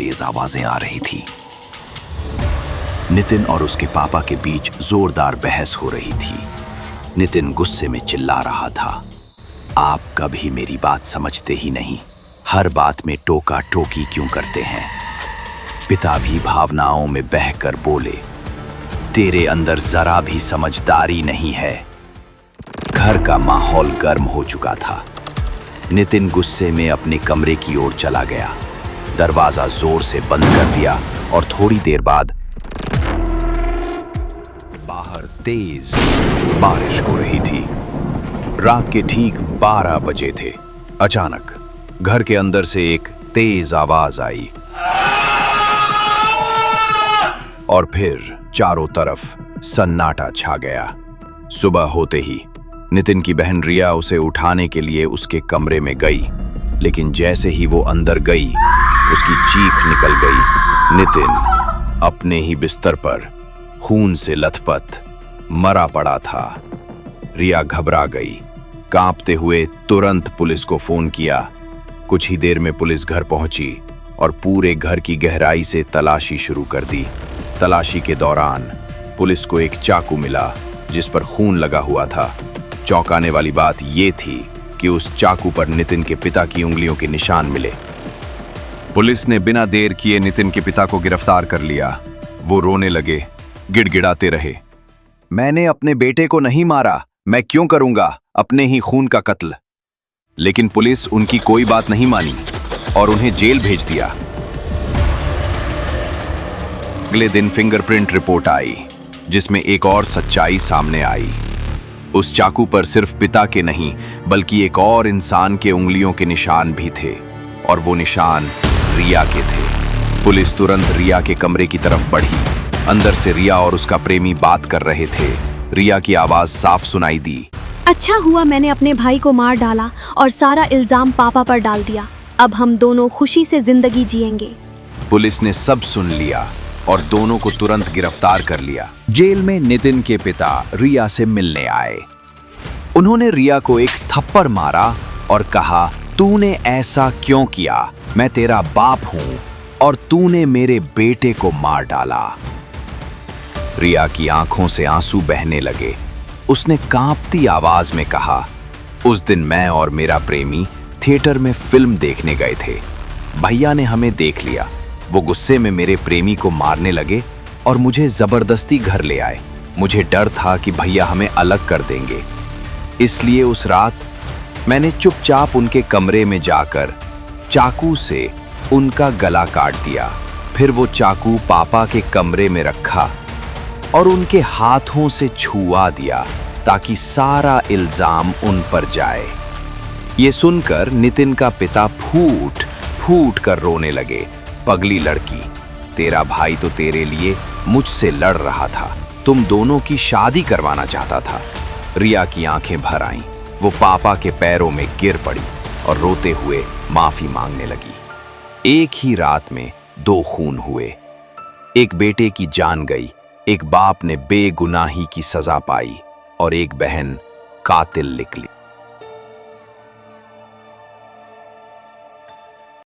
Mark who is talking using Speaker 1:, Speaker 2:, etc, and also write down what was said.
Speaker 1: तेज आवाजें आ रही थी। नितिन और उसके पापा के बीच जोरदार बहस हो रही थी। नितिन गुस्से में चिल्ला रहा था, आप कभी मेरी बात समझते ही नहीं, हर बात में टोका टोकी क्यों करते हैं। पिता भी भावनाओं में बहकर बोले, तेरे अंदर जरा भी समझदारी नहीं है। घर का माहौल गर्म हो चुका था। नितिन गुस्से में अपने कमरे की ओर चला गया, दरवाजा जोर से बंद कर दिया और थोड़ी देर बाद बाहर तेज बारिश हो रही थी। रात के ठीक 12 बजे थे। अचानक घर के अंदर से एक तेज आवाज आई और फिर चारों तरफ सन्नाटा छा गया। सुबह होते ही नितिन की बहन रिया उसे उठाने के लिए उसके कमरे में गई, लेकिन जैसे ही वो अंदर गई उसकी चीख निकल गई। नितिन अपने ही बिस्तर पर खून से लथपथ मरा पड़ा था। रिया घबरा गई। कांपते हुए तुरंत पुलिस को फोन किया। कुछ ही देर में पुलिस घर पहुंची और पूरे घर की गहराई से तलाशी शुरू कर दी। तलाशी के दौरान पुलिस को एक चाकू मिला जिस पर खून लगा हुआ था। चौंकाने वाली बात यह थी कि उस चाकू पर नितिन के पिता की उंगलियों के निशान मिले। पुलिस ने बिना देर किए नितिन के पिता को गिरफ्तार कर लिया। वो रोने लगे, गिड़गिड़ाते रहे, मैंने अपने बेटे को नहीं मारा, मैं क्यों करूंगा अपने ही खून का कत्ल। लेकिन पुलिस उनकी कोई बात नहीं मानी और उन्हें जेल भेज दिया। अगले दिन फिंगरप्रिंट रिपोर्ट आई जिसमें एक और सच्चाई सामने आई। उस चाकू पर सिर्फ पिता के नहीं बल्कि एक और इंसान के उंगलियों के निशान भी थे और वो निशान रिया के थे। पुलिस तुरंत रिया के कमरे की तरफ बढ़ी। अंदर से रिया और उसका प्रेमी बात कर रहे थे। रिया की आवाज साफ सुनाई दी,
Speaker 2: अच्छा हुआ मैंने अपने भाई को मार डाला और सारा इल्जाम पापा पर डाल दिया। अब हम दोनों खुशी से जिंदगी जिएंगे।
Speaker 1: पुलिस ने सब सुन लिया और दोनों को तुरंत गिरफ्तार कर लिया। जेल में नितिन के पिता रिया से मिलने आए। उन्होंने रिया को एक थप्पड़ मारा और कहा, तूने ऐसा क्यों किया? मैं तेरा बाप हूं और तूने मेरे बेटे को मार डाला। रिया की आंखों से आंसू बहने लगे। उसने कांपती आवाज में कहा, उस दिन मैं और मेरा प्रेमी थिएटर में फिल्म देखने गए थे। भैया ने हमें देख लिया। वो गुस्से में मेरे प्रेमी को मारने लगे और मुझे जबरदस्ती घर ले आए। मुझे डर था कि भैया हमें अलग कर देंगे, इसलिए उस रात मैंने चुपचाप उनके कमरे में जाकर चाकू से उनका गला काट दिया। फिर वो चाकू पापा के कमरे में रखा और उनके हाथों से छुआ दिया ताकि सारा इल्जाम उन पर जाए। ये सुनकर नितिन का पिता फूट फूट कर रोने लगे, पगली लड़की, तेरा भाई तो तेरे लिए मुझसे लड़ रहा था, तुम दोनों की शादी करवाना चाहता था। रिया की आंखें भर आईं। वो पापा के पैरों में गिर पड़ी और रोते हुए माफी मांगने लगी। एक ही रात में 2 खून हुए। एक बेटे की जान गई, एक बाप ने बेगुनाही की सजा पाई और एक बहन कातिल निकली।